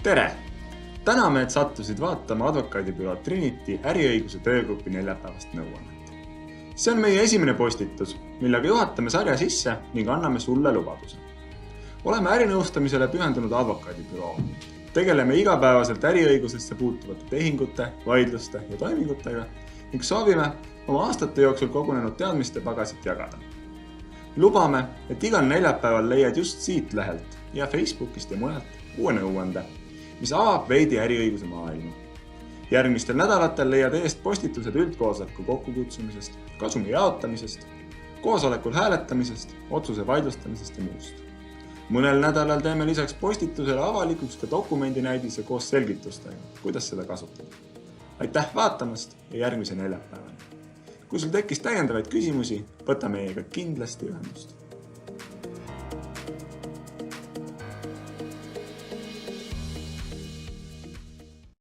Tere! Täname, et sattusid vaatama advokaadibüroo Trinity äriõiguse töögrupi neljapäevast nõuannet. See on meie esimene postitus, millega juhatame sarja sisse ning anname sulle lubaduse. Oleme ärinõustamisele pühendunud advokaadibüroo. Tegeleme igapäevaselt äriõigusesse puutuvate tehingute, vaidluste ja toimingutega ning soovime oma aastate jooksul kogunenud teadmiste pagasit jagada. Lubame, et igal neljapäeval leiad just siit lehelt ja Facebookist ja mujalt uue nõuande, mis avab veidi äriõiguse maailma. Järgmistel nädalatel leiad eest postitused üldkoosoleku kokkukutsumisest, kasumi jaotamisest, koosolekul hääletamisest, otsuse vaidlustamisest ja muust. Mõnel nädalal teeme lisaks postitusele avalikuks ka dokumendinäidise koos selgitustega, kuidas seda kasutada. Aitäh vaatamast ja järgmise neljapäevani! Kui sul tekkis täiendavaid küsimusi, võta meiega kindlasti ühendust.